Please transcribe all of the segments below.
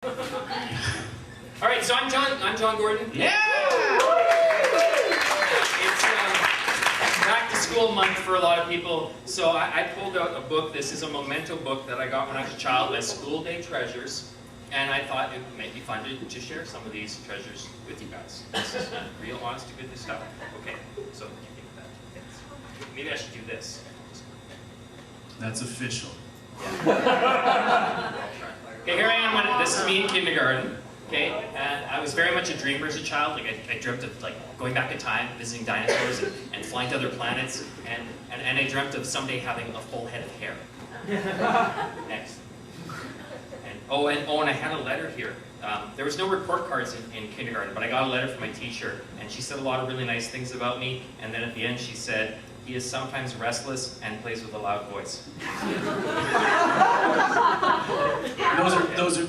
All right, so I'm John Gordon. Yeah! It's back to school month for a lot of people, so I pulled out a book. This is a memento book that I got when I was a child by School Day Treasures, and I thought it might be fun to share some of these treasures with you guys. This is real, honest to goodness stuff. Okay, so what do you think of that? Maybe I should do this. That's official. Yeah. Okay, here I am. This is me in kindergarten. Okay, and I was very much a dreamer as a child. Like I dreamt of going back in time, visiting dinosaurs, and flying to other planets, and I dreamt of someday having a full head of hair. Next. And I had a letter here. There was no report cards in kindergarten, but I got a letter from my teacher, and she said a lot of really nice things about me. And then at the end, she said, "He is sometimes restless and plays with a loud voice."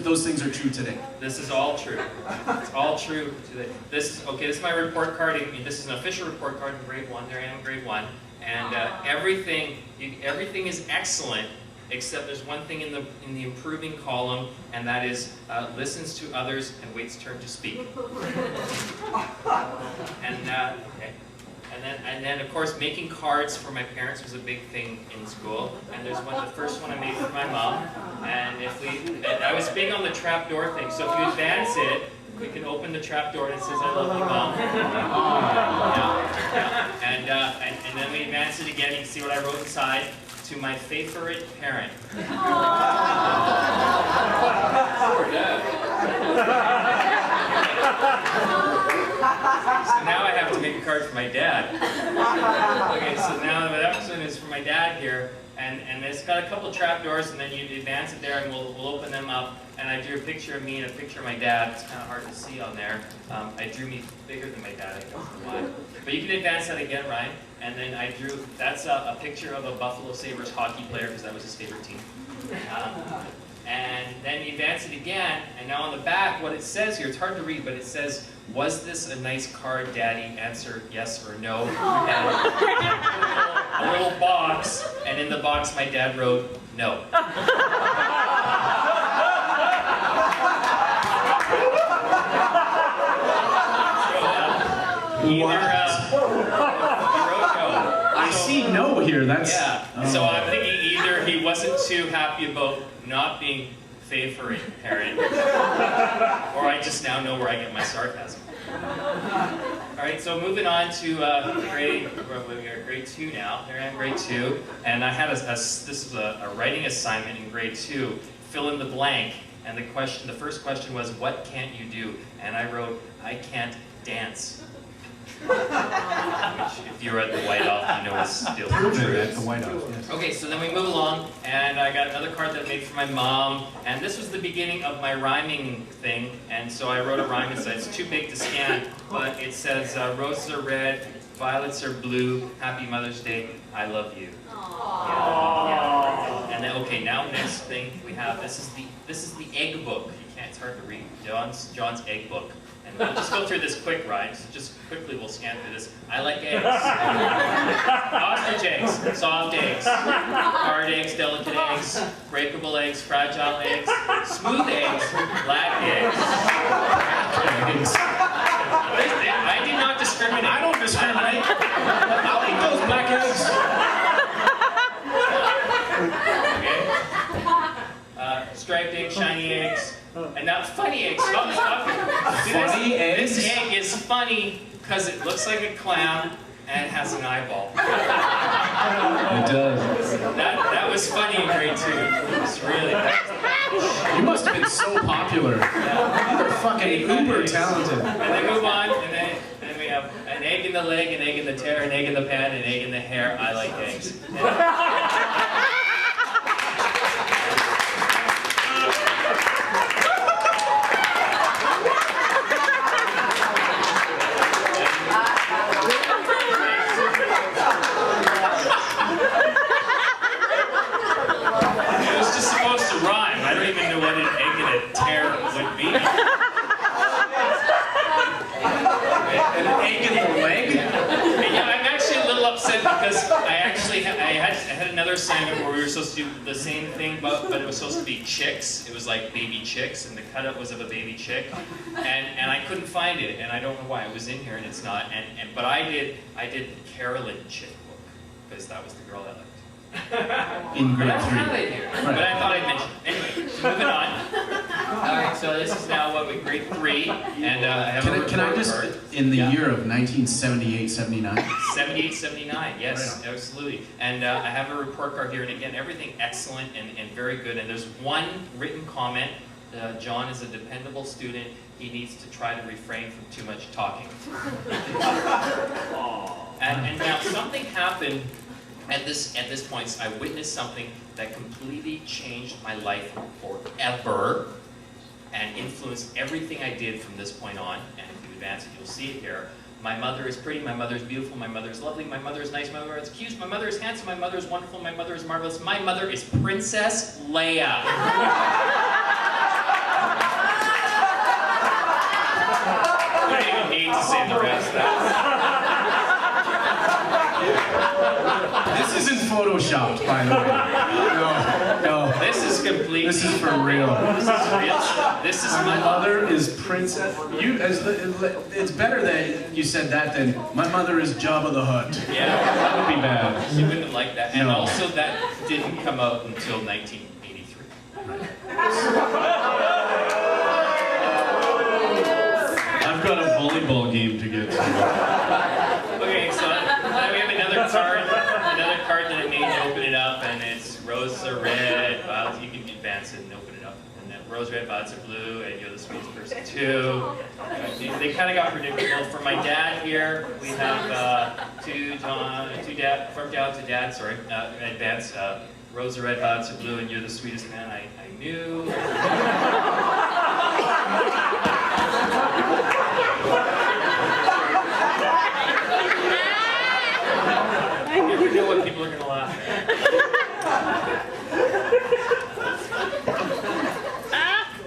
Those things are true today. This is all true. It's all true today. This is my report card. This is an official report card in grade 1. There I am in grade 1, and everything is excellent, except there's one thing in the improving column, and that is listens to others and waits turn to speak. Okay. And then of course making cards for my parents was a big thing in school. And there's the first one I made for my mom. And I was big on the trap door thing. So if you advance it, we can open the trap door and it says, "I love you, Mom." Yeah. And then we advance it again. You can see what I wrote inside. "To my favorite parent." So now I have to make a card for my dad. Okay, so now that one is for my dad here, and it's got a couple trapdoors, and then you advance it there, and we'll open them up. And I drew a picture of me and a picture of my dad. It's kind of hard to see on there. I drew me bigger than my dad. I don't know why. But you can advance that again, Ryan. And then I drew, that's a picture of a Buffalo Sabres hockey player, because that was his favorite team. And then you advance it again, and now on the back, what it says here, it's hard to read, but it says, "Was this a nice card, Daddy? Answer yes or no." And a little box, and in the box my dad wrote, "No." I see no here. That's So I'm thinking either he wasn't too happy about not being favorite parent, or I just now know where I get my sarcasm. All right, so moving on to grade 2 now. There I am, grade 2, and I had this is a writing assignment in grade 2. Fill in the blank, and the first question was, "What can't you do?" And I wrote, "I can't dance." Which, if you were at the White-Off, you know is still true. At the White-Off, yes. Okay, so then we move along, and I got another card that I made for my mom, and this was the beginning of my rhyming thing, and so I wrote a rhyme inside. It's too big to scan, but it says, "Roses are red, violets are blue, Happy Mother's Day, I love you." Yeah. And then, okay, now next thing we have, this is the egg book. It's hard to read. John's egg book. And we'll just go through this quick, right? So just quickly we'll scan through this. I like eggs. Ostrich eggs, soft eggs, hard eggs, delicate eggs, breakable eggs, fragile eggs, smooth eggs, black eggs. I do not discriminate. I don't discriminate. I'll eat those black eggs. Okay. Striped eggs, shiny eggs. And now funny eggs. Stop. Funny eggs? This egg is funny because it looks like a clown and it has an eyeball. It does. That was funny in grade 2. It was really funny. You must have been so popular. Yeah. You were fucking uber talented. And then move on, and then we have an egg in the leg, an egg in the tear, an egg in the pan, an egg in the hair. I like eggs. Because I had another assignment where we were supposed to do the same thing, but it was supposed to be chicks. It was like baby chicks, and the cutout was of a baby chick, and I couldn't find it, and I don't know why it was in here and it's not. But I did the Carolyn chick book because that was the girl I liked. In grade But I don't have 3. it here. But I thought I'd mention it. Anyway, so moving on. Alright, so this is now what we grade 3, and I have a report Can I just, card. in the Yeah. year of 1978, 79? 78, 79, yes, Right on. absolutely. And I have a report card here, and again, everything excellent and very good. And there's one written comment. John is a dependable student. He needs to try to refrain from too much talking. And now something happened at this point. I witnessed something that completely changed my life forever and influenced everything I did from this point on. And if you advance it, you'll see it here. My mother is pretty, my mother is beautiful, my mother is lovely, my mother is nice, my mother is cute, my mother is handsome, my mother is wonderful, my mother is marvelous, my mother is Princess Leia. I don't even need to say the rest. This isn't photoshopped, by the way. No. This is completely. This is for real. This is real. This is My mother is Princess. It's better that you said that than my mother is Jabba the Hutt. Yeah. That would be bad. You wouldn't like that. And No. also that didn't come out until 1983. I've got a volleyball game to get to. Okay, so now we have another card that I made to open it up, and it's roses are red, violets. You can advance it and open it up. And then rose red, violets are blue, and you're the sweetest person too. They kind of got predictable. For my dad here, we have from John to dad, sorry, advance. Rose are red, violets are blue, and you're the sweetest man I knew. You never know what people are going to laugh at.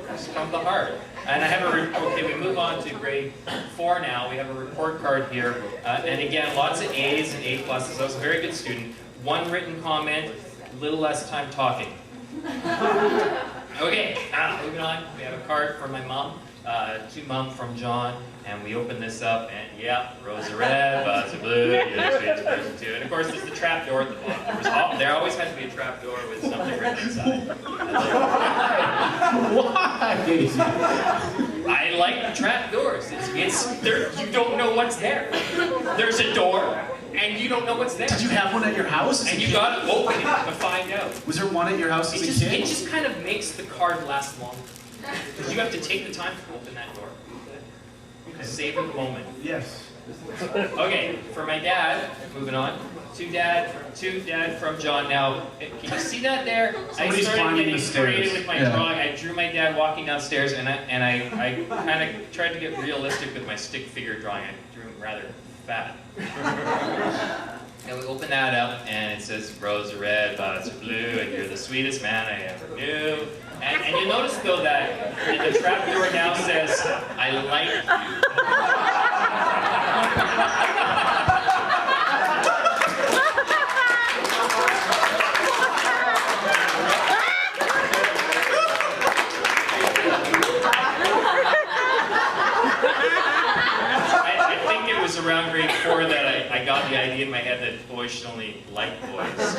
Just come to the heart. And I have okay, we move on to grade 4 now. We have a report card here. And again, lots of A's and A+. I was a very good student. One written comment, a little less time talking. Okay, moving on. We have a card from my mom, to mom from John, and we open this up, and yeah, rose are red, violets are blue, you're the sweetest person too. And of course, there's the trap door at the bottom. There always has to be a trap door with something written inside. Why? I like the trap doors. It's there. You don't know what's there. There's a door, and you don't know what's there. Did you have one at your house? And you got to open it to find out. Was there one at your house as a kid? It just kind of makes the card last longer. Because you have to take the time to open that door. Okay. Savor the moment. Yes. Okay, for my dad, moving on. To dad from John. Now, can you see that there? Somebody's I started climbing getting the stairs. creative with my Yeah. drawing. I drew my dad walking downstairs, and I kind of tried to get realistic with my stick figure drawing. I drew him rather fat. And we open that up, and it says, rose are red, violets are blue, and you're the sweetest man I ever knew. And you notice, though, that the trap door now says, I like you. I think it was around grade 4 that I got the idea in my head that boys should only like boys.